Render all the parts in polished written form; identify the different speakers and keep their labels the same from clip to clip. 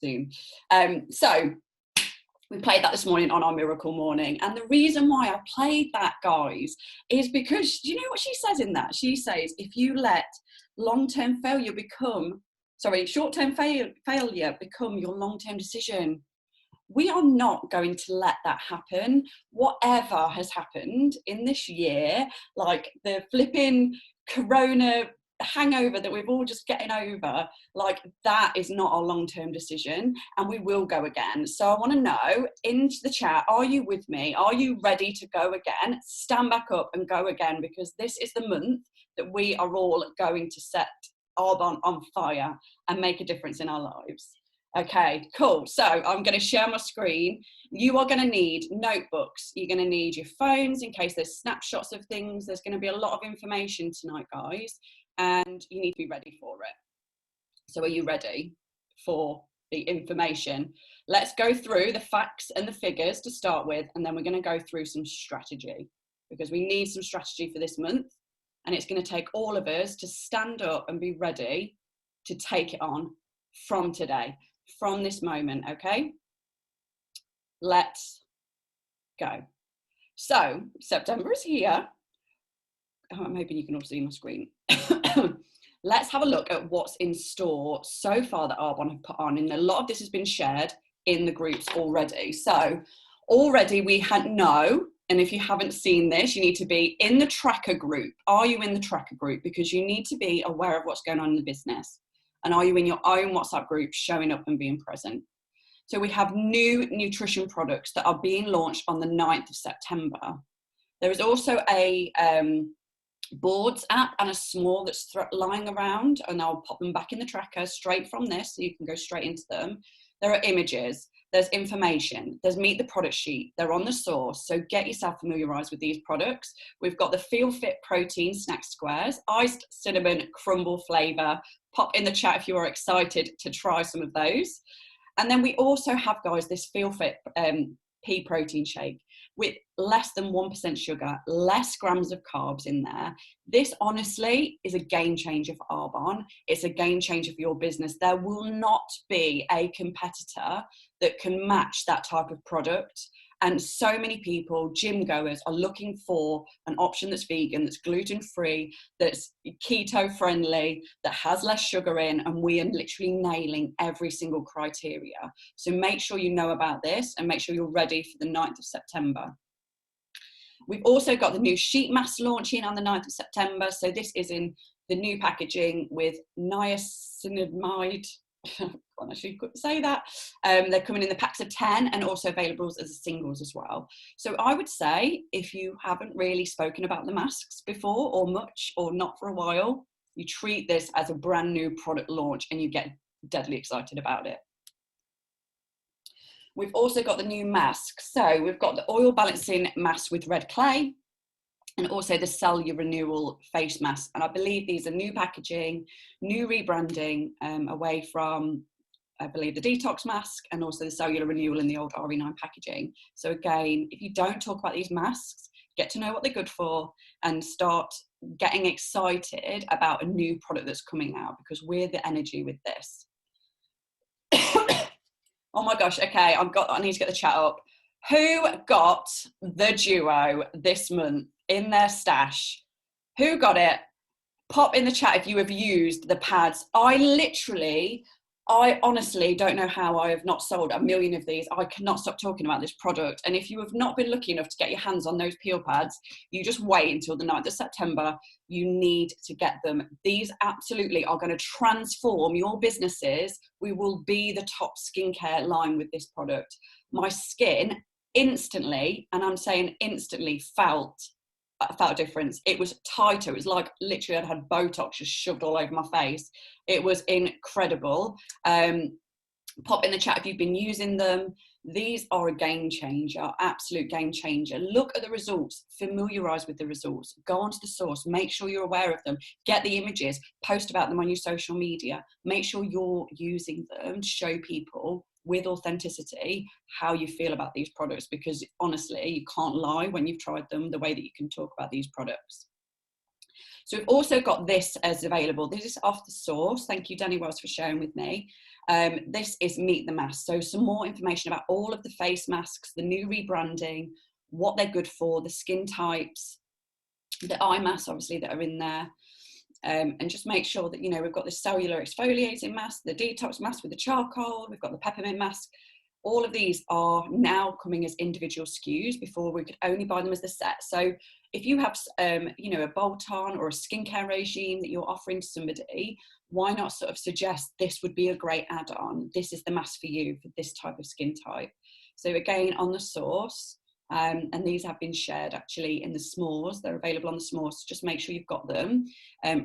Speaker 1: soon. So we played that this morning on our miracle morning. And the reason why I played that, guys, is because, do you know what she says in that? She says, if you let long-term failure become, short-term failure become your long-term decision. We are not going to let that happen. Whatever has happened in this year, like the flipping corona hangover that we're all just getting over, like that is not our long-term decision, and we will go again. So I want to know in the chat, are you with me? Are you ready to go again? Stand back up and go again, because this is the month that we are all going to set Arbonne on fire and make a difference in our lives. Okay, cool. So I'm going to share my screen. You are going to need notebooks. You're going to need your phones in case there's snapshots of things. There's going to be a lot of information tonight, guys, and you need to be ready for it. So are you ready for the information? Let's go through the facts and the figures to start with, and then we're going to go through some strategy, because we need some strategy for this month, and it's going to take all of us to stand up and be ready to take it on from today, from this moment. Okay, let's go. So September is here. I'm hoping you can all see my screen. Let's have a look at what's in store so far that Arbonne have put on, and a lot of this has been shared in the groups already. So already we know, and if you haven't seen this, you need to be in the tracker group. Are you in the tracker group? Because you need to be aware of what's going on in the business. And are you in your own WhatsApp group showing up and being present? So we have new nutrition products that are being launched on the 9th of September. There is also a boards app and a small that's lying around, and I'll pop them back in the tracker straight from this, so you can go straight into them. There are images, there's information, there's meet the product sheet, they're on the source, so get yourself familiarised with these products. We've got the Feel Fit protein snack squares, iced cinnamon crumble flavour. Pop in the chat if you are excited to try some of those. And then we also have, guys, this Feel Fit pea protein shake with less than 1% sugar, less grams of carbs in there. This honestly is a game changer for Arbonne. It's a game changer for your business. There will not be a competitor that can match that type of product. And so many people, gym goers, are looking for an option that's vegan, that's gluten-free, that's keto-friendly, that has less sugar in, and we are literally nailing every single criteria. So make sure you know about this and make sure you're ready for the 9th of September. We've also got the new sheet mask launching on the 9th of September. So this is in the new packaging with niacinamide. I actually couldn't say that. They're coming in the packs of 10 and also available as singles as well. So I would say, if you haven't really spoken about the masks before or much, or not for a while, you treat this as a brand new product launch and you get deadly excited about it. We've also got the new masks. So we've got the oil balancing mask with red clay, and also the cellular renewal face mask. And I believe these are new packaging, new rebranding, away from, I believe, the detox mask and also the cellular renewal in the old RE9 packaging. So again, if you don't talk about these masks, get to know what they're good for and start getting excited about a new product that's coming out, because we're the energy with this. Oh my gosh, okay, I need to get the chat up. Who got the duo this month in their stash? Who got it? Pop in the chat if you have used the pads. I honestly don't know how I have not sold a million of these. I cannot stop talking about this product. And if you have not been lucky enough to get your hands on those peel pads, you just wait until the 9th of September. You need to get them. These absolutely are going to transform your businesses. We will be the top skincare line with this product. My skin instantly, and I'm saying instantly, felt a difference. It was tighter. It was like literally I'd had Botox just shoved all over my face. It was incredible. Pop in the chat if you've been using them. These are a game changer, absolute game changer. Look at the results, familiarize with the results, go onto the source, make sure you're aware of them, get the images, post about them on your social media, make sure you're using them to show people with authenticity how you feel about these products, because honestly, you can't lie when you've tried them the way that you can talk about these products. So we've also got this as available. This is off the source. Thank you, Danny Wells, for sharing with me. This is Meet the Mask. So some more information about all of the face masks, the new rebranding, what they're good for, the skin types, the eye masks, obviously, that are in there. And just make sure that, you know, we've got the cellular exfoliating mask, the detox mask with the charcoal, we've got the peppermint mask. All of these are now coming as individual SKUs. Before, we could only buy them as the set. So if you have, you know, a bolt-on or a skincare regime that you're offering to somebody, why not sort of suggest this would be a great add-on? This is the mask for you for this type of skin type. So again, on the source, and these have been shared actually in the s'mores. They're available on the s'mores. So just make sure you've got them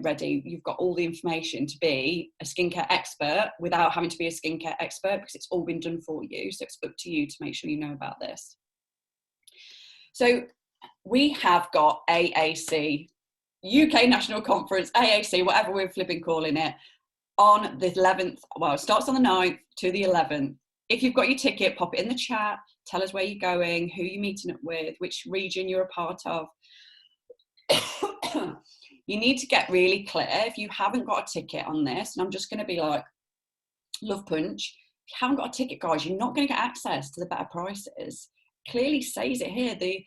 Speaker 1: ready. You've got all the information to be a skincare expert without having to be a skincare expert, because it's all been done for you. So it's up to you to make sure you know about this. So we have got AAC, UK National Conference, AAC, whatever we're flipping calling it, on the 11th. Well, it starts on the 9th to the 11th. If you've got your ticket, pop it in the chat. Tell us where you're going, who you're meeting up with, which region you're a part of. You need to get really clear. If you haven't got a ticket on this, and I'm just going to be like, love punch. If you haven't got a ticket, guys, you're not going to get access to the better prices. Clearly says it here. The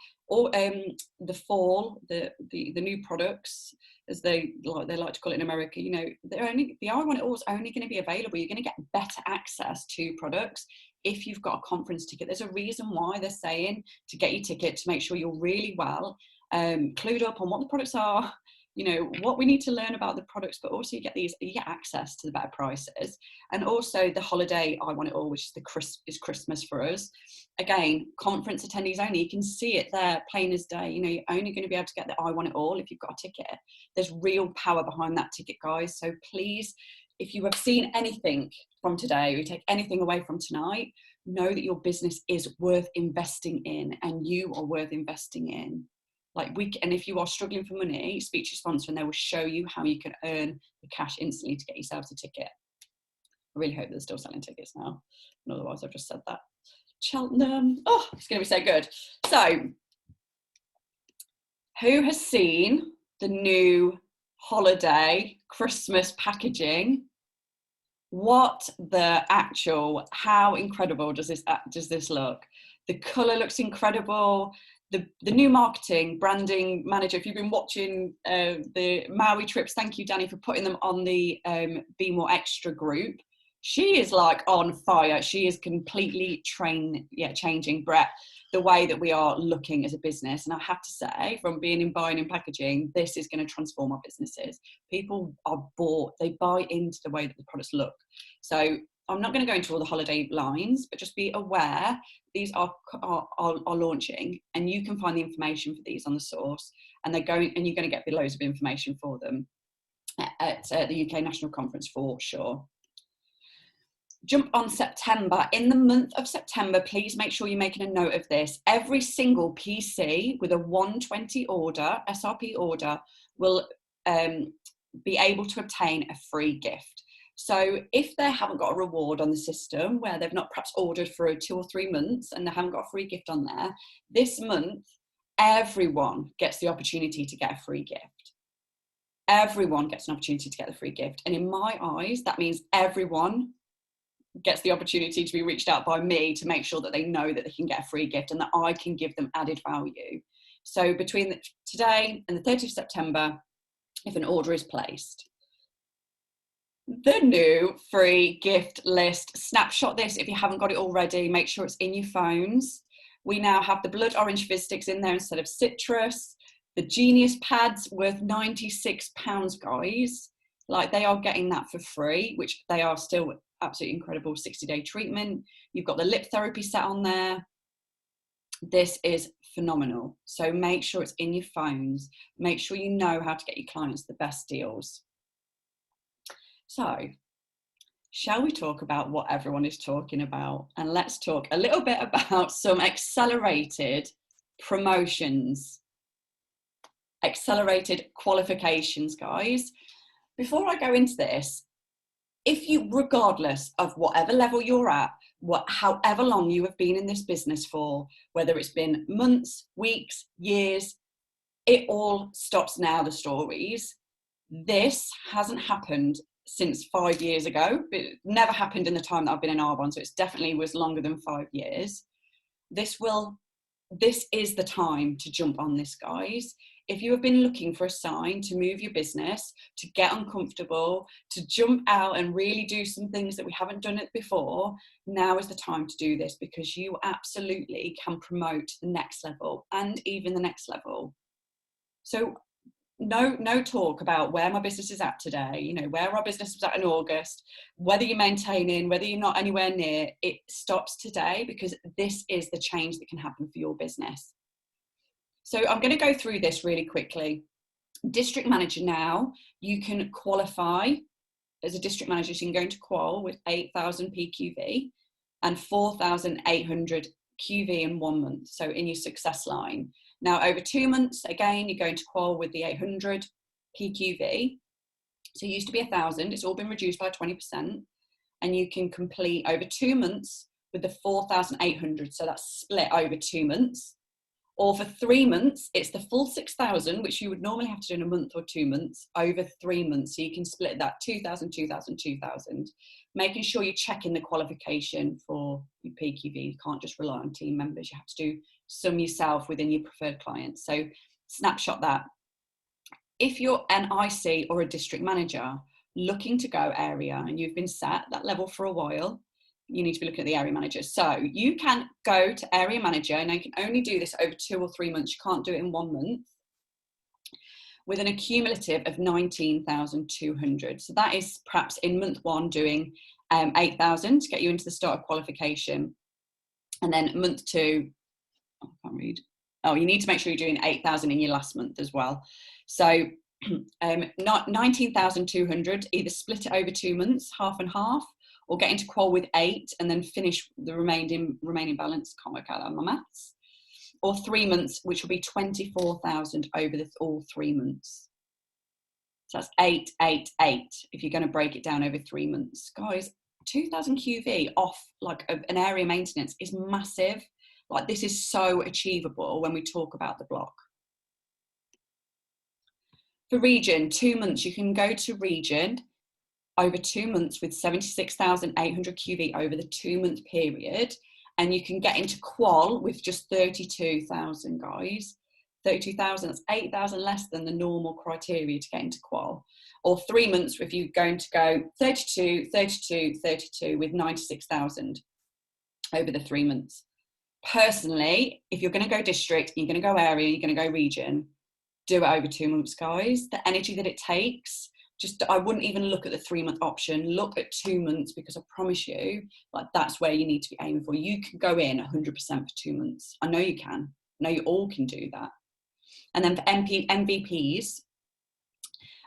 Speaker 1: fall, the new products, as they like to call it in America, you know, the I Want It All is only going to be available. You're going to get better access to products if you've got a conference ticket. There's a reason why they're saying to get your ticket, to make sure you're really well clued up on what the products are, you know, what we need to learn about the products, but also you get access to the better prices. And also the holiday I Want It All, which is Christmas for us. Again, conference attendees only. You can see it there, plain as day. You know, you're only going to be able to get the I Want It All if you've got a ticket. There's real power behind that ticket, guys. So please, if you have seen anything from today, or you take anything away from tonight, know that your business is worth investing in, and you are worth investing in. And if you are struggling for money, speak to your sponsor and they will show you how you can earn the cash instantly to get yourselves a ticket. I really hope they're still selling tickets now. And otherwise, I've just said that. Cheltenham. Oh, it's going to be so good. So, who has seen the new holiday Christmas packaging? What the actual, how incredible does this look? The colour looks incredible. The new marketing, branding manager, if you've been watching the Maui trips, thank you, Danny, for putting them on the Be More Extra group. She is like on fire. She is completely changing, Brett, the way that we are looking as a business. And I have to say, from being in buying and packaging, this is going to transform our businesses. People are bought, they buy into the way that the products look. So I'm not going to go into all the holiday lines, but just be aware these are launching, and you can find the information for these on the source, and you're going to get loads of information for them at the UK National Conference for sure. Jump on September. In the month of September, please make sure you're making a note of this. Every single PC with a 120 order, SRP order, will be able to obtain a free gift. So if they haven't got a reward on the system, where they've not perhaps ordered for 2 or 3 months and they haven't got a free gift on there, this month, everyone gets the opportunity to get a free gift. Everyone gets an opportunity to get the free gift. And in my eyes, that means everyone gets the opportunity to be reached out by me to make sure that they know that they can get a free gift and that I can give them added value. So between today and the 30th of September, if an order is placed, the new free gift list. Snapshot this if you haven't got it already. Make sure it's in your phones. We now have the blood orange fizz sticks in there instead of citrus. The Genius pads worth £96, guys. Like, they are getting that for free, which they are still absolutely incredible 60-day treatment. You've got the lip therapy set on there. This is phenomenal. So make sure it's in your phones. Make sure you know how to get your clients the best deals. So, shall we talk about what everyone is talking about? And let's talk a little bit about some accelerated promotions, accelerated qualifications, guys. Before I go into this, if you, regardless of whatever level you're at, however long you have been in this business for, whether it's been months, weeks, years, it all stops now, the stories. This hasn't happened since 5 years ago. It never happened in the time that I've been in Arbonne, so it's definitely was longer than 5 years. This is the time to jump on this, guys. If you have been looking for a sign to move your business, to get uncomfortable, to jump out and really do some things that we haven't done it before, now is the time to do this, because you absolutely can promote the next level and even the next level. So no talk about where my business is at today, you know, where our business was at in August, whether you're maintaining, whether you're not anywhere near. It stops today, because this is the change that can happen for your business. So I'm going to go through this really quickly. District manager now, you can qualify as a district manager, so you can go into qual with 8,000 PQV and 4,800 QV in 1 month, so in your success line. Now over 2 months, again, you're going to qual with the 800 PQV. So it used to be 1,000, it's all been reduced by 20%, and you can complete over 2 months with the 4,800, so that's split over 2 months. Or for 3 months, it's the full 6,000, which you would normally have to do in a month or 2 months, over 3 months. So you can split that 2,000, 2,000, 2,000, making sure you're checking the qualification for your PQV. You can't just rely on team members. You have to do some yourself within your preferred clients. So snapshot that. If you're an IC or a district manager looking to go area and you've been sat that level for a while, you need to be looking at the area manager. So you can go to area manager, and you can only do this over 2 or 3 months. You can't do it in 1 month, with an accumulative of 19,200. So that is perhaps in month 1 doing 8,000 to get you into the start of qualification. And then month 2, I can't read. Oh, you need to make sure you're doing 8,000 in your last month as well. So 19,200, either split it over 2 months, half and half, or get into qual with 8 and then finish the remaining balance. Can't work out on my maths. Or 3 months, which will be 24,000 over all 3 months. So that's 8, 8, 8. If you're going to break it down over 3 months, guys, 2,000 QV off like an area maintenance is massive. Like, this is so achievable when we talk about the block. For region, 2 months, you can go to region over 2 months with 76,800 QV over the 2 month period, and you can get into qual with just 32,000, guys. 32,000, that's 8,000 less than the normal criteria to get into qual. Or 3 months if you're going to go 32, 32, 32 with 96,000 over the 3 months. Personally, if you're going to go district, you're going to go area, you're going to go region, do it over 2 months, guys. The energy that it takes, I wouldn't even look at the 3 month option. Look at 2 months, because I promise you, like, that's where you need to be aiming for. You can go in 100% for 2 months. I know you can. I know you all can do that. And then for MVPs,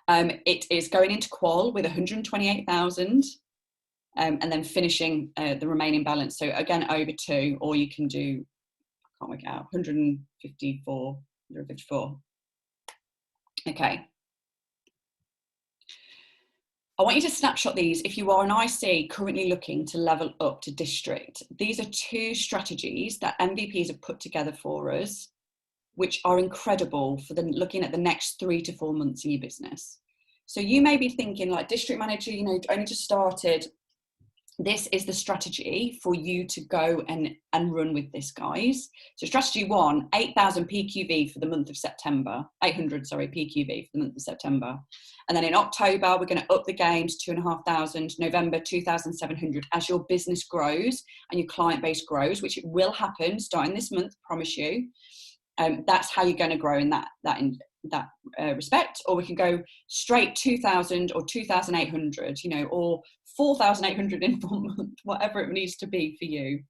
Speaker 1: it is going into qual with 128,000 and then finishing the remaining balance. So again, over 2, or you can do, I can't work it out, 154. Okay. I want you to snapshot these. If you are an IC currently looking to level up to district, these are 2 strategies that MVPs have put together for us, which are incredible for looking at the next 3 to 4 months in your business. So you may be thinking, like, district manager, you know, only just started. This is the strategy for you to go and run with this, guys. So strategy 1, 8,000 PQV for the month of September, 800, sorry, PQV for the month of September. And then in October, we're going to up the game to 2,500, November, 2,700, as your business grows and your client base grows, which it will happen starting this month, promise you. That's how you're going to grow in that respect. Or we can go straight 2,000 or 2,800, you know, or 4,800 in 1 month, whatever it needs to be for you.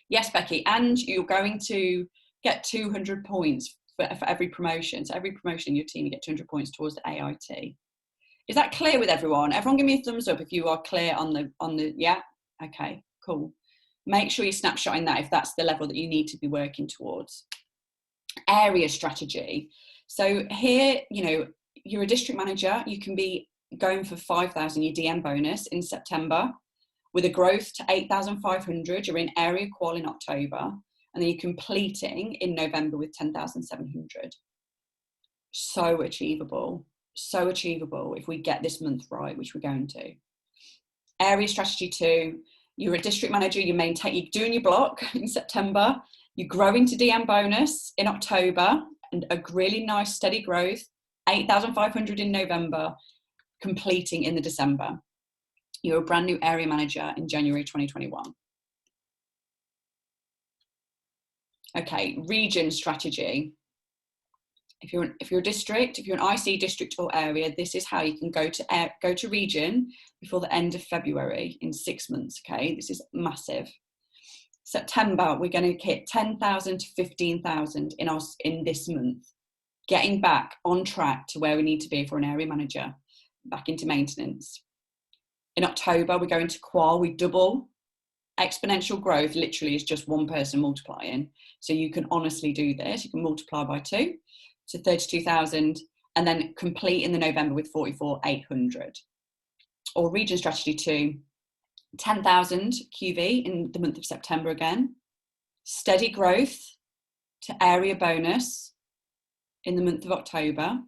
Speaker 1: Yes, Becky, and you're going to get 200 points for every promotion. So every promotion in your team, you get 200 points towards the AIT. Is that clear with everyone? Everyone give me a thumbs up if you are clear on the, yeah? Okay, cool. Make sure you're snapshotting that if that's the level that you need to be working towards. Area strategy. So here, you know, you're a district manager, you can be going for 5,000, your DM bonus in September, with a growth to 8,500, you're in area qual in October, and then you're completing in November with 10,700. So achievable if we get this month right, which we're going to. Area strategy 2, you're a district manager, you're doing your block in September, you grow into DM bonus in October, and a really nice steady growth, 8,500 in November, completing in the December. You're a brand new area manager in January 2021. Okay, region strategy. If you're a district, if you're an IC district or area, this is how you can go to region before the end of February in 6 months. Okay, this is massive. September, we're going to hit 10,000 to 15,000 in this month, getting back on track to where we need to be for an area manager, back into maintenance. In October, we're going to qual, we double. Exponential growth literally is just one person multiplying. So you can honestly do this. You can multiply by 2 to 32,000 and then complete in the November with 44,800. Or region strategy 2, 10,000 QV in the month of September again. Steady growth to area bonus in the month of October.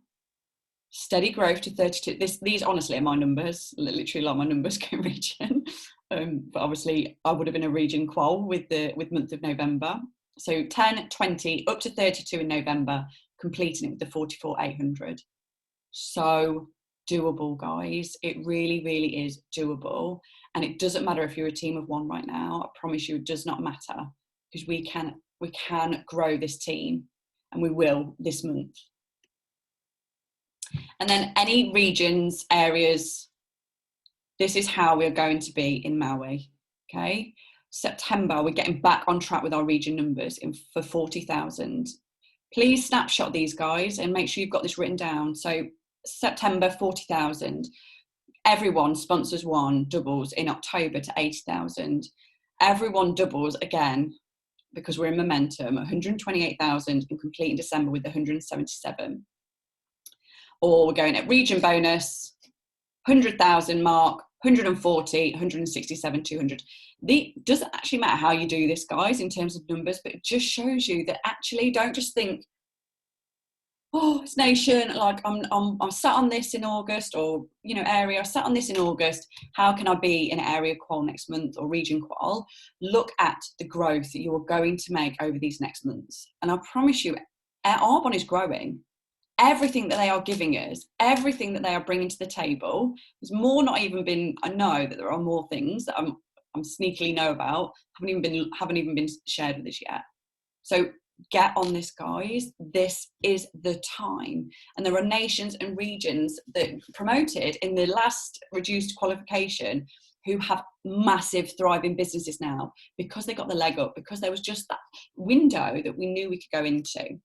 Speaker 1: Steady growth to 32. These honestly are my numbers, literally like my numbers go region. But obviously I would have been a region qual with month of November. So 10, 20, up to 32 in November, completing it with the 44,800. So doable, guys. It really, really is doable. And it doesn't matter if you're a team of 1 right now. I promise you it does not matter, because we can grow this team, and we will this month. And then any regions, areas, this is how we're going to be in Maui, okay? September, we're getting back on track with our region numbers for 40,000. Please snapshot these, guys, and make sure you've got this written down. So September, 40,000. Everyone, sponsors 1, doubles in October to 80,000. Everyone doubles again, because we're in momentum, 128,000, and complete in December with 177. Or we're going at region bonus, 100,000 mark, 140, 167, 200. It doesn't actually matter how you do this, guys, in terms of numbers, but it just shows you that actually don't just think, oh, it's nation, like I'm sat on this in August, or, you know, area, I sat on this in August, how can I be in area qual next month or region qual? Look at the growth that you're going to make over these next months. And I promise you, Arbonne is growing. Everything that they are giving us, everything that they are bringing to the table, there's more not even been, I know that there are more things that I'm sneakily know about, haven't even been shared with us yet. So get on this, guys. This is the time. And there are nations and regions that promoted in the last reduced qualification who have massive thriving businesses now, because they got the leg up, because there was just that window that we knew we could go into.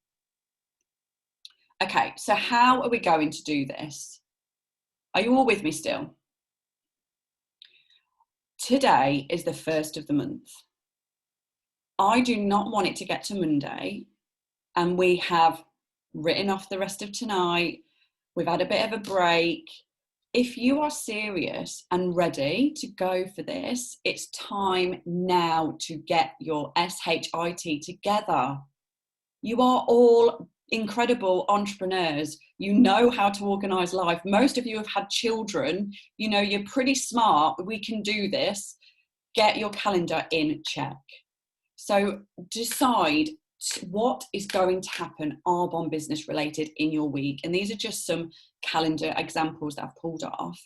Speaker 1: Okay, so how are we going to do this? Are you all with me still? Today is the 1st of the month. I do not want it to get to Monday and we have written off the rest of tonight. We've had a bit of a break. If you are serious and ready to go for this, it's time now to get your SHIT together. You are all incredible entrepreneurs. You know how to organize life. Most of you have had children. You know, you're pretty smart. We can do this. Get your calendar in check. So decide what is going to happen Arbonne business related in your week. And these are just some calendar examples that I've pulled off.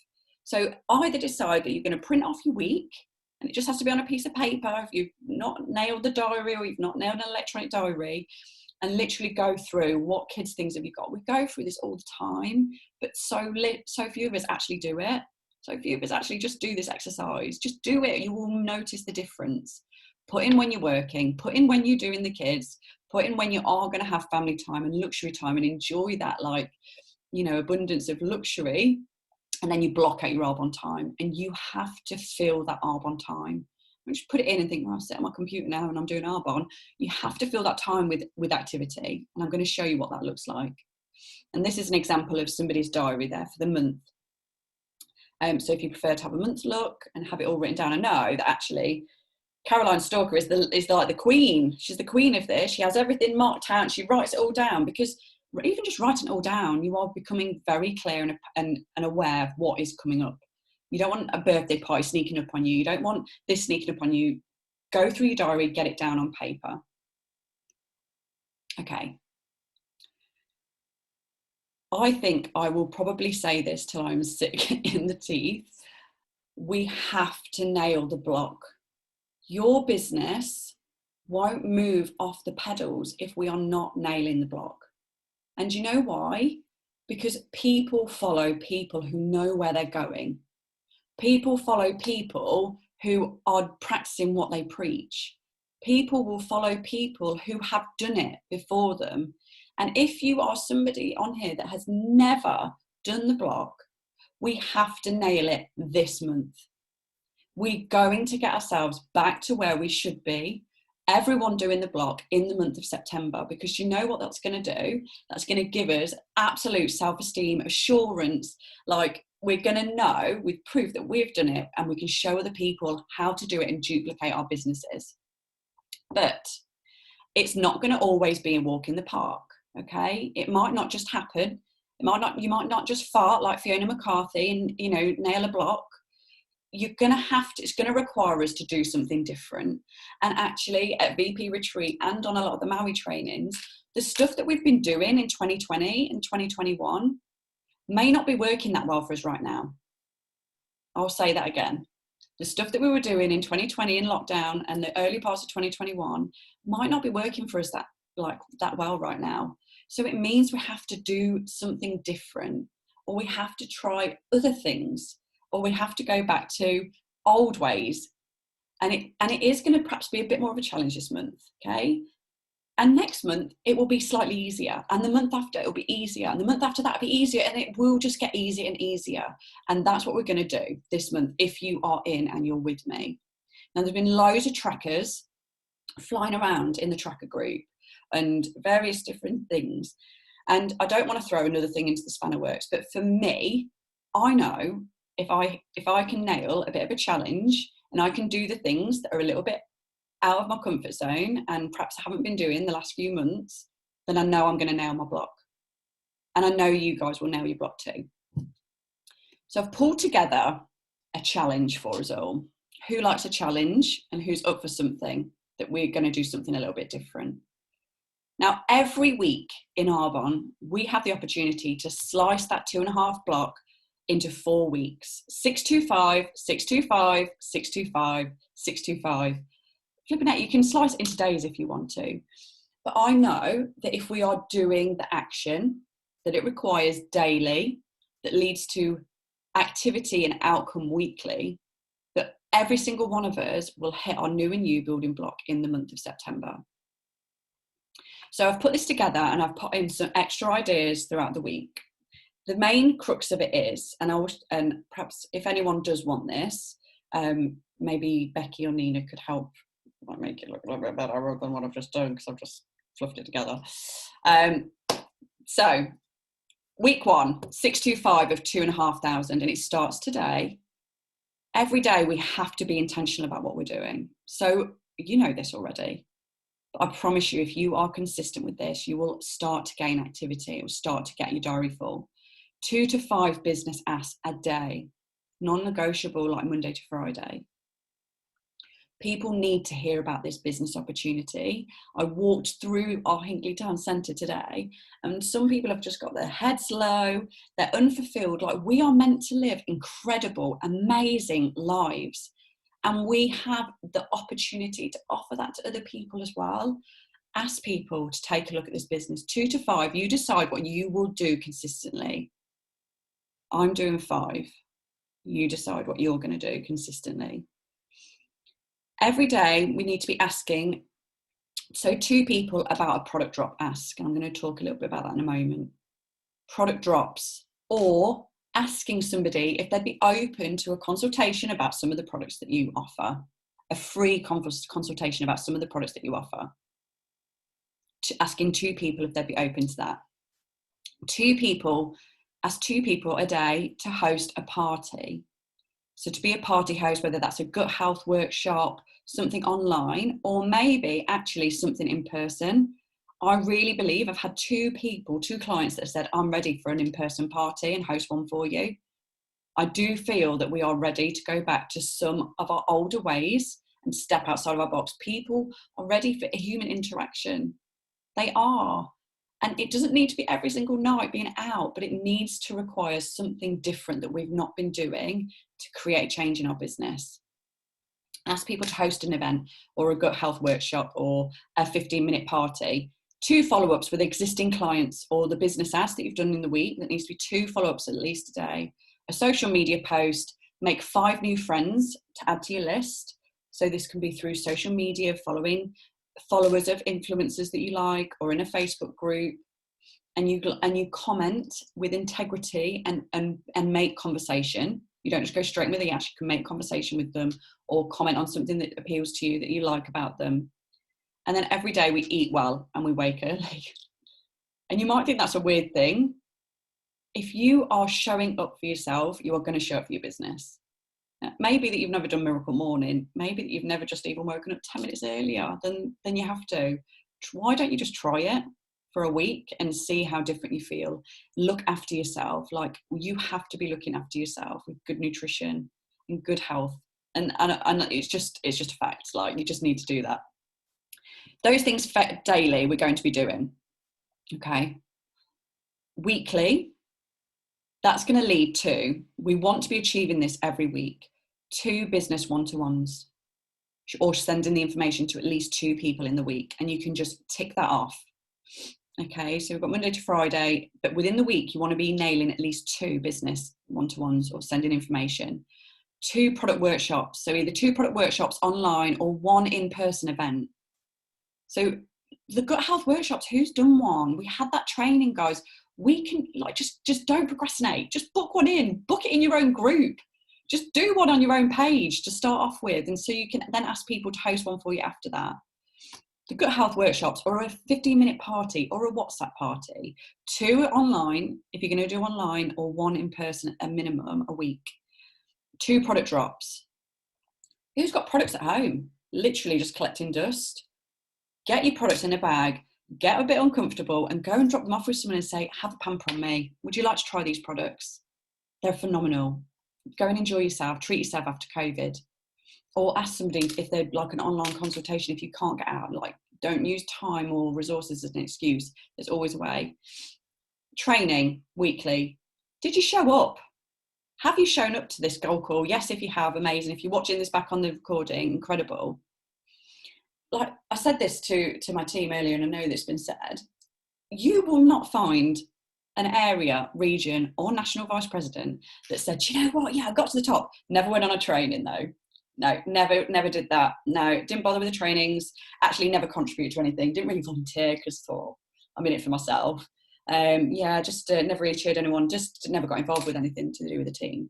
Speaker 1: So either decide that you're going to print off your week, and it just has to be on a piece of paper if you've not nailed the diary or you've not nailed an electronic diary, and literally go through what kids' things have you got. We go through this all the time, but so few of us actually do it. So few of us actually just do this exercise. Just do it. You will notice the difference. Put in when you're working, put in when you're doing the kids, put in when you are going to have family time and luxury time and enjoy that, like, you know, abundance of luxury. And then you block out your Arbonne time, and you have to fill that Arbonne time. Just put it in and think, well, I sit on my computer now and I'm doing Arbonne. You have to fill that time with activity. And I'm going to show you what that looks like. And this is an example of somebody's diary there for the month. So if you prefer to have a month look and have it all written down, I know that actually Caroline Stalker is like the queen. She's the queen of this. She has everything marked out. She writes it all down, because even just writing it all down, you are becoming very clear and aware of what is coming up. You don't want a birthday party sneaking up on you. You don't want this sneaking up on you. Go through your diary, get it down on paper. Okay. I think I will probably say this till I'm sick in the teeth. We have to nail the block. Your business won't move off the pedals if we are not nailing the block. And you know why? Because people follow people who know where they're going. People follow people who are practicing what they preach. People will follow people who have done it before them. And if you are somebody on here that has never done the block, we have to nail it this month. We're going to get ourselves back to where we should be. Everyone doing the block in the month of September, because you know what that's going to do? That's going to give us absolute self-esteem, assurance, like we're going to know with proof that we've done it, and we can show other people how to do it and duplicate our businesses. But it's not going to always be a walk in the park, okay? It might not just happen. You might not just fart like Fiona McCarthy and, you know, nail a block. You're going to have to, it's going to require us to do something different. And actually at VP Retreat and on a lot of the Maui trainings, the stuff that we've been doing in 2020 and 2021 may not be working that well for us right now. I'll say that again. The stuff that we were doing in 2020 in lockdown and the early parts of 2021 might not be working for us that well right now. So it means we have to do something different, or we have to try other things, or we have to go back to old ways. And it is going to perhaps be a bit more of a challenge this month, okay? And next month, it will be slightly easier. And the month after, it'll be easier. And the month after that, it'll be easier. And it will just get easier and easier. And that's what we're going to do this month, if you are in and you're with me. Now, there's been loads of trackers flying around in the tracker group and various different things. And I don't want to throw another thing into the spanner works. But for me, I know if I can nail a bit of a challenge and I can do the things that are a little bit out of my comfort zone and perhaps I haven't been doing the last few months, then I know I'm going to nail my block. And I know you guys will nail your block too. So I've pulled together a challenge for us all. Who likes a challenge and who's up for something that we're going to do something a little bit different? Now, every week in Arbonne, we have the opportunity to slice that 2.5 block into 4 weeks. 625, 625, 625, 625. Flipping out, you can slice it into days if you want to. But I know that if we are doing the action that it requires daily, that leads to activity and outcome weekly, that every single one of us will hit our new and you building block in the month of September. So I've put this together and I've put in some extra ideas throughout the week. The main crux of it is, and perhaps if anyone does want this, maybe Becky or Nina could help make it look a little bit better than what I've just done, because I've just fluffed it together. So week 1, 625 of 2,500, and it starts today. Every day we have to be intentional about what we're doing. So you know this already. I promise you, if you are consistent with this, you will start to gain activity. It will start to get your diary full. 2 to 5 business asks a day, non-negotiable, like Monday to Friday. People need to hear about this business opportunity. I walked through our Hinkley Town Centre today, and some people have just got their heads low, they're unfulfilled. Like, we are meant to live incredible, amazing lives. And we have the opportunity to offer that to other people as well. Ask people to take a look at this business. 2 to 5, you decide what you will do consistently. I'm doing 5. You decide what you're going to do consistently. Every day we need to be asking, so 2 people about a product drop ask, and I'm going to talk a little bit about that in a moment. Product drops, or asking somebody if they'd be open to a consultation about some of the products that you offer, a free consultation about some of the products that you offer. Asking 2 people if they'd be open to that. 2 people, ask 2 people a day to host a party. So to be a party host, whether that's a gut health workshop, something online, or maybe actually something in person. I really believe I've had two clients that have said, I'm ready for an in-person party and host one for you. I do feel that we are ready to go back to some of our older ways and step outside of our box. People are ready for a human interaction. They are. And it doesn't need to be every single night being out, but it needs to require something different that we've not been doing to create change in our business. Ask people to host an event or a gut health workshop or a 15-minute party. 2 follow-ups with existing clients or the business ask that you've done in the week. That needs to be 2 follow-ups at least a day. A social media post, make 5 new friends to add to your list. So this can be through social media, following followers of influencers that you like, or in a Facebook group, and you comment with integrity and make conversation. You don't just go straight with the ash, you can make conversation with them or comment on something that appeals to you that you like about them. And then every day we eat well and we wake early. And you might think that's a weird thing. If you are showing up for yourself, you are going to show up for your business. Maybe that you've never done Miracle Morning. Maybe that you've never just even woken up 10 minutes earlier than you have to. Why don't you just try it for a week and see how different you feel? Look after yourself. Like, you have to be looking after yourself with good nutrition and good health. And it's just a fact. Like, you just need to do that. Those things daily we're going to be doing. Okay. Weekly, that's going to lead to, we want to be achieving this every week, 2 business one-to-ones, or sending the information to at least 2 people in the week. And you can just tick that off. Okay, so we've got Monday to Friday, but within the week, you want to be nailing at least 2 business one-to-ones or sending information. 2 product workshops, so either 2 product workshops online or 1 in-person event. So the gut health workshops, who's done one? We had that training, guys. We can, like, just don't procrastinate. Just book one in, book it in your own group. Just do one on your own page to start off with. And so you can then ask people to host one for you after that. The gut health workshops, or a 15-minute party, or a WhatsApp party. 2 online, if you're going to do online, or 1 in person at a minimum a week. 2 product drops. Who's got products at home? Literally just collecting dust. Get your products in a bag, get a bit uncomfortable, and go and drop them off with someone and say, have a pamper on me. Would you like to try these products? They're phenomenal. Go and enjoy yourself, treat yourself after COVID. Or ask somebody if they'd like an online consultation if you can't get out. Like, don't use time or resources as an excuse. There's always a way. Training weekly. Did you show up? Have you shown up to this goal call? Yes, if you have, amazing. If you're watching this back on the recording, incredible. Like I said this to my team earlier, and I know that's been said, you will not find an area, region, or national vice president that said, you know what, yeah, I got to the top. Never went on a training though. No, never did that. No, didn't bother with the trainings. Actually, never contributed to anything. Didn't really volunteer because I thought I'm in it for myself. Just never really cheered anyone. Just never got involved with anything to do with the team.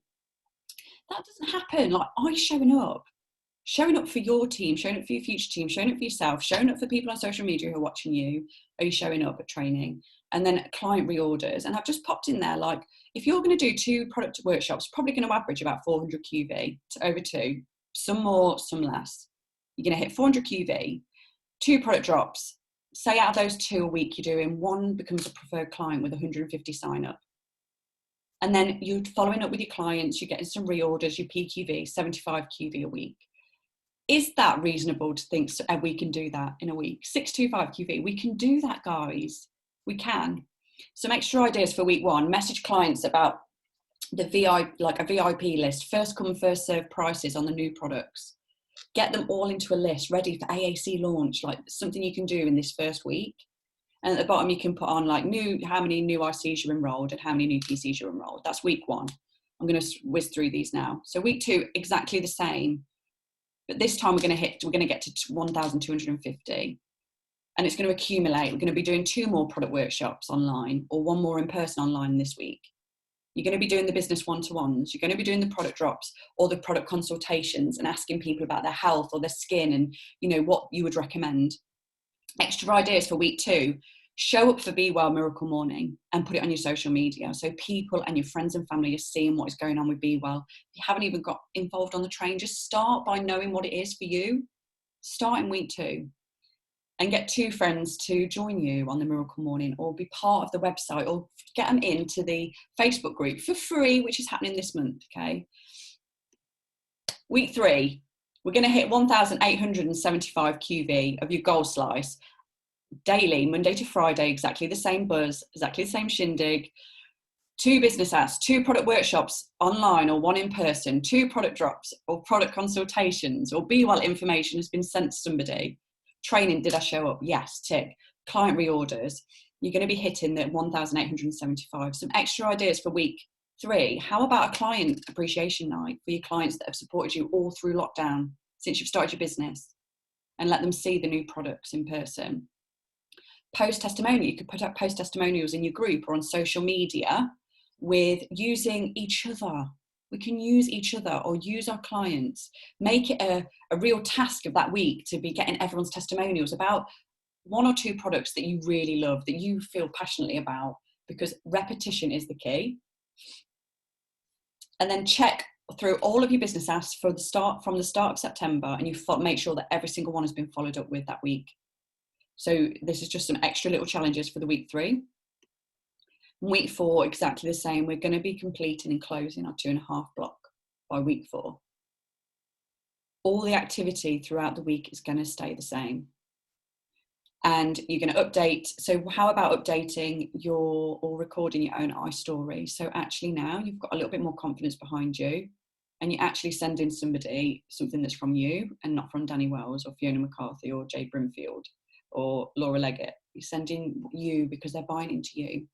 Speaker 1: That doesn't happen. Like, showing up for your team, showing up for your future team, showing up for yourself, showing up for people on social media who are watching you. Are you showing up at training? And then client reorders. And I've just popped in there, like, if you're going to do 2 product workshops, probably going to average about 400 QV to over 2, some more, some less. You're going to hit 400 QV, 2 product drops. Say out of those 2 a week you're doing, 1 becomes a preferred client with 150 sign up. And then you're following up with your clients, you're getting some reorders, your PQV, 75 QV a week. Is that reasonable to think we can do that in a week? 625 QV, we can do that, guys. We can. Some extra ideas for week 1. Message clients about the a VIP list, first come, first serve prices on the new products. Get them all into a list ready for AAC launch, like something you can do in this first week. And at the bottom, you can put on like how many new ICs you're enrolled and how many new PCs you're enrolled. That's week 1. I'm going to whiz through these now. So week 2, exactly the same. But this time we're going to get to 1,250. And it's going to accumulate. We're going to be doing 2 more product workshops online, or 1 more in person online this week. You're going to be doing the business one-to-ones. You're going to be doing the product drops or the product consultations and asking people about their health or their skin and, you know, what you would recommend. Extra ideas for week 2. Show up for Be Well Miracle Morning and put it on your social media so people and your friends and family are seeing what is going on with Be Well. If you haven't even got involved on the train, just start by knowing what it is for you. Start in week 2. and get 2 friends to join you on the Miracle Morning, or be part of the website, or get them into the Facebook group for free, which is happening this month, okay? Week 3, we're going to hit 1,875 QV of your goal slice daily, Monday to Friday, exactly the same buzz, exactly the same shindig. 2 business apps, 2 product workshops online or 1 in person, 2 product drops or product consultations, or Be Well information has been sent to somebody. Training, did I show up? Yes, tick. Client reorders. You're going to be hitting the 1,875. Some extra ideas for week 3. How about a client appreciation night for your clients that have supported you all through lockdown since you've started your business, and let them see the new products in person. Post testimonial. You could put up post testimonials in your group or on social media with using each other. We can use each other or use our clients. Make it a real task of that week to be getting everyone's testimonials about 1 or 2 products that you really love, that you feel passionately about, because repetition is the key. And then check through all of your business asks from the start of September, and you make sure that every single one has been followed up with that week. So this is just some extra little challenges for the week 3. Week 4, exactly the same. We're going to be completing and closing our 2.5 block by week 4. All the activity throughout the week is going to stay the same. And you're going to update. So how about updating or recording your own iStory? So actually now you've got a little bit more confidence behind you, and you're actually sending somebody something that's from you and not from Danny Wells or Fiona McCarthy or Jay Brimfield or Laura Leggett. You're sending you because they're buying into you.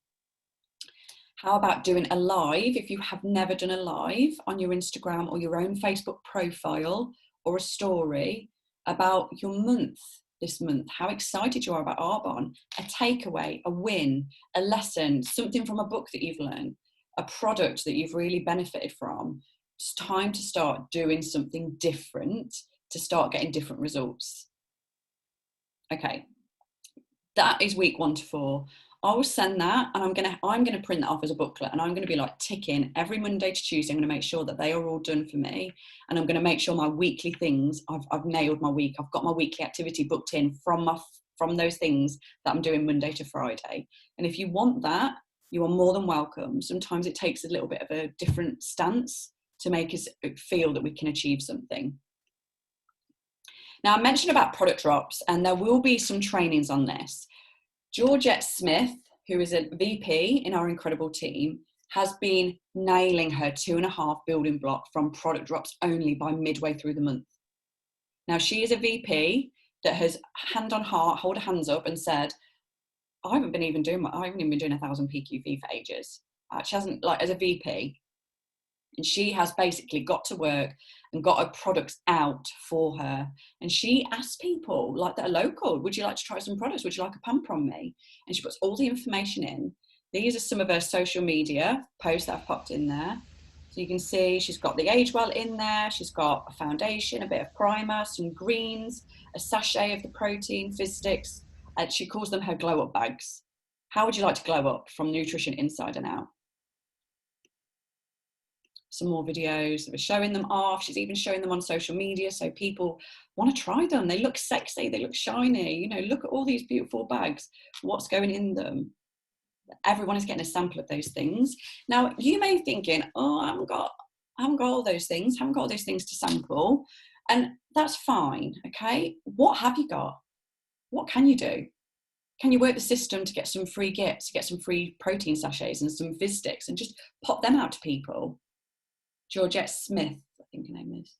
Speaker 1: How about doing a live, if you have never done a live, on your Instagram or your own Facebook profile, or a story about your month this month, how excited you are about Arbonne, a takeaway, a win, a lesson, something from a book that you've learned, a product that you've really benefited from. It's time to start doing something different, to start getting different results. Okay, that is week 1 to 4. I will send that, and I'm gonna print that off as a booklet, and I'm gonna be like ticking every Monday to Tuesday. I'm gonna make sure that they are all done for me, and I'm gonna make sure my weekly things, I've nailed my week. I've got my weekly activity booked in from those things that I'm doing Monday to Friday. And if you want that, you are more than welcome. Sometimes it takes a little bit of a different stance to make us feel that we can achieve something. Now, I mentioned about product drops, and there will be some trainings on this. Georgette Smith, who is a VP in our incredible team, has been nailing her 2.5 building block from product drops only by midway through the month. Now, she is a VP that has, hand on heart, hold her hands up and said, I haven't even been doing 1,000 PQV for ages. She hasn't, like, as a VP. And she has basically got to work and got her products out for her. And she asks people like that are local, would you like to try some products? Would you like a pump from me? And she puts all the information in. These are some of her social media posts that I've popped in there. So you can see she's got the Age Well in there. She's got a foundation, a bit of primer, some greens, a sachet of the protein, fizz sticks. And she calls them her glow up bags. How would you like to glow up from nutrition inside and out? Some more videos of her showing them off. She's even showing them on social media, so people want to try them. They look sexy, they look shiny. You know, look at all these beautiful bags. What's going in them? Everyone is getting a sample of those things. Now, you may be thinking, oh, I haven't got all those things, haven't got all those things to sample. And that's fine, okay? What have you got? What can you do? Can you work the system to get some free gifts, to get some free protein sachets and some fizz sticks, and just pop them out to people? Georgette Smith, I think her name is.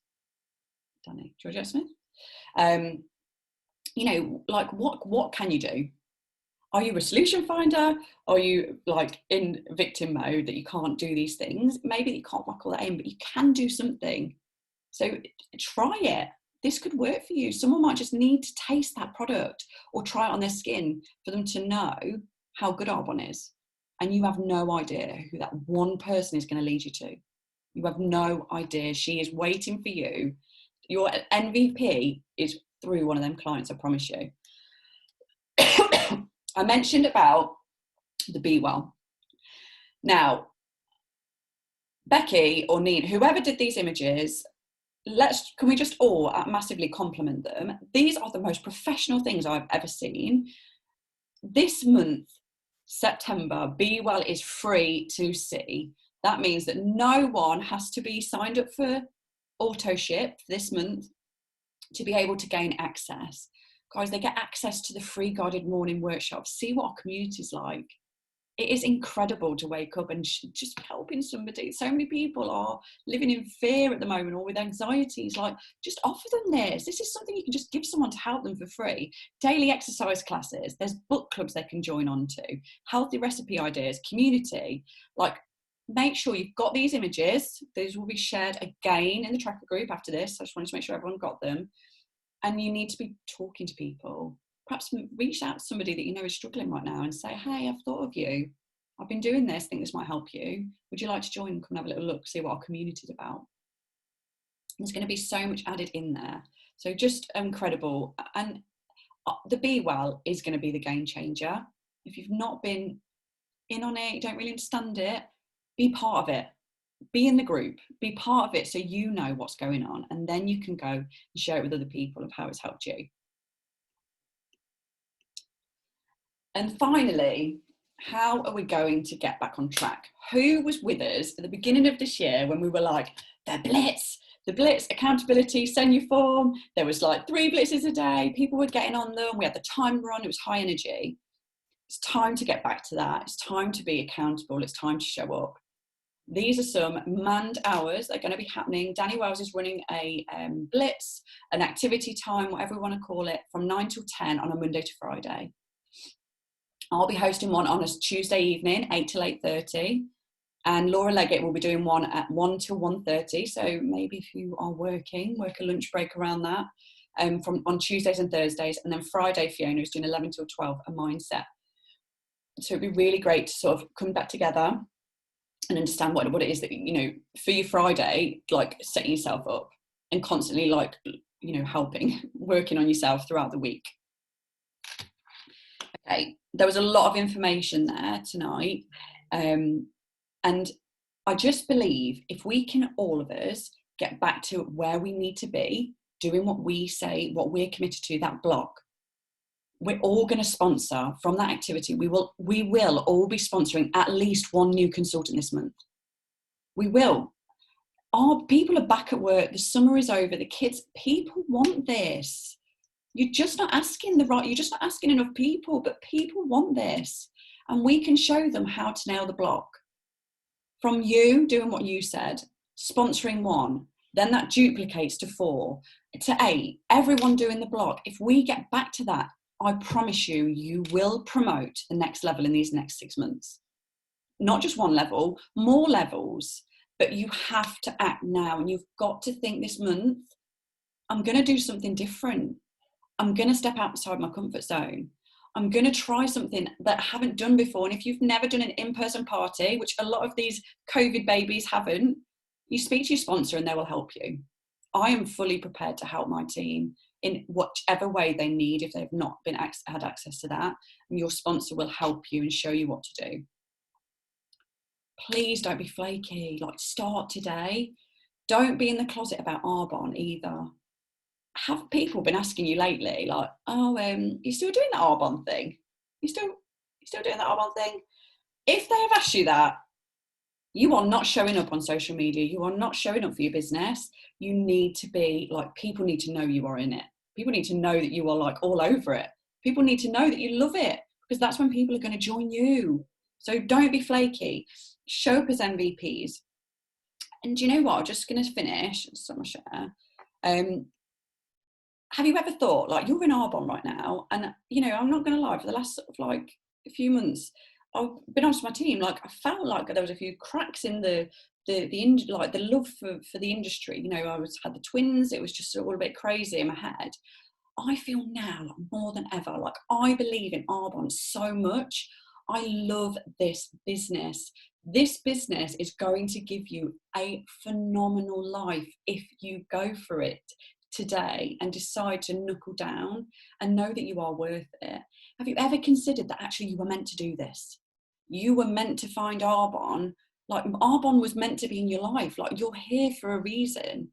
Speaker 1: Danny, Georgette Smith. You know, like what can you do? Are you a solution finder? Are you like in victim mode that you can't do these things? Maybe you can't whack all that in, but you can do something. So try it. This could work for you. Someone might just need to taste that product or try it on their skin for them to know how good Arbonne is. And you have no idea who that one person is going to lead you to. You have no idea. She is waiting for you. Your MVP is through one of them clients, I promise you. I mentioned about the Be Well. Now, Becky or Nina, whoever did these images, can we just all massively compliment them? These are the most professional things I've ever seen. This month, September, Be Well is free to see. That means that no one has to be signed up for auto ship this month to be able to gain access. Guys, they get access to the free guided morning workshops. See what our community's like. It is incredible to wake up and just helping somebody. So many people are living in fear at the moment or with anxieties. Like, just offer them this. This is something you can just give someone to help them for free. Daily exercise classes. There's book clubs they can join on to. Healthy recipe ideas, community. Like, make sure you've got these images. These will be shared again in the tracker group after this. I just wanted to make sure everyone got them. And you need to be talking to people. Perhaps reach out to somebody that you know is struggling right now and say, hey, I've thought of you. I've been doing this, think this might help you. Would you like to join and come and have a little look, see what our community is about? There's going to be so much added in there. So just incredible. And the Be Well is going to be the game changer. If you've not been in on it, you don't really understand it, be part of it. Be in the group, be part of it so you know what's going on. And then you can go and share it with other people of how it's helped you. And finally, how are we going to get back on track? Who was with us at the beginning of this year when we were like, the Blitz, accountability, send your form. There was like 3 blitzes a day. People were getting on them. We had the timer on. It was high energy. It's time to get back to that. It's time to be accountable. It's time to show up. These are some manned hours that are going to be happening. Danny Wells is running a blitz, an activity time, whatever we want to call it, from 9 till 10 on a Monday to Friday. I'll be hosting one on a Tuesday evening, 8 till 8:30. And Laura Leggett will be doing one at 1 till 1:30. So maybe if you are working, work a lunch break around that on Tuesdays and Thursdays. And then Friday, Fiona is doing 11 till 12, a mindset. So it'd be really great to sort of come back together and understand what it is that, you know, for your Friday, like setting yourself up and constantly, like, you know, helping, working on yourself throughout the week. Okay, there was a lot of information there tonight. And I just believe if we can, all of us, get back to where we need to be, doing what we say, what we're committed to, that block, we're all going to sponsor from that activity. We will all be sponsoring at least one new consultant this month. We will. Our people are back at work. The summer is over. The kids, people want this. You're just not asking enough people, but people want this. And we can show them how to nail the block. From you doing what you said, sponsoring 1, then that duplicates to 4, to 8, everyone doing the block. If we get back to that, I promise you, you will promote the next level in these next 6 months. Not just one level, more levels, but you have to act now. And you've got to think this month, I'm going to do something different. I'm going to step outside my comfort zone. I'm going to try something that I haven't done before. And if you've never done an in-person party, which a lot of these COVID babies haven't, you speak to your sponsor and they will help you. I am fully prepared to help my team in whichever way they need if they've not had access to that. And your sponsor will help you and show you what to do. Please don't be flaky. Like, start today. Don't be in the closet about Arbonne either. Have people been asking you lately, like, oh, you still doing that Arbonne thing? You still doing that Arbonne thing? If they have asked you that, you are not showing up on social media. You are not showing up for your business. You need to be like, people need to know you are in it. People need to know that you are like all over it. People need to know that you love it, because that's when people are going to join you. So don't be flaky. Show up as MVPs. And do you know what? I'm just going to finish. So I'm share. Have you ever thought, like, you're in Arbonne right now, and, you know, I'm not going to lie, for the last sort of like a few months, I've been honest with my team, like, I felt like there was a few cracks in the love for the industry. You know, I had the twins, it was just all a bit crazy in my head. I feel now, like, more than ever, like, I believe in Arbonne so much. I love this business. This business is going to give you a phenomenal life if you go for it today and decide to knuckle down and know that you are worth it. Have you ever considered that actually you were meant to do this? You were meant to find Arbonne. Like, Arbonne was meant to be in your life. Like, you're here for a reason.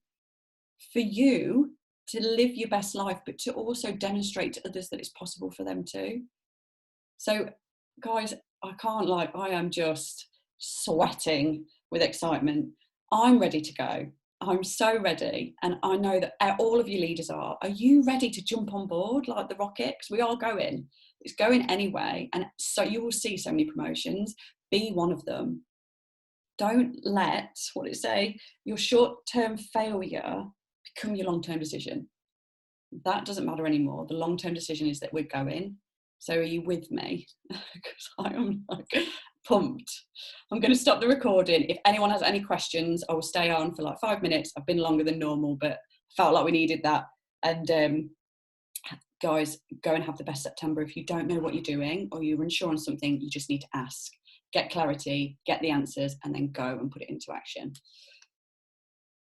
Speaker 1: for you to live your best life, but to also demonstrate to others that it's possible for them too. So, guys, I can't lie, I am just sweating with excitement. I'm ready to go. I'm so ready. And I know that all of you leaders are. Are you ready to jump on board like the rocket? Because we are going. It's going anyway. And so you will see so many promotions. Be one of them. Don't let, what did it say, your short-term failure become your long-term decision. That doesn't matter anymore. The long-term decision is that we're going. So are you with me? Because I am like pumped. I'm going to stop the recording. If anyone has any questions, I will stay on for like 5 minutes. I've been longer than normal, but felt like we needed that. And guys, go and have the best September. If you don't know what you're doing or you're unsure on something, you just need to ask. Get clarity, get the answers, and then go and put it into action.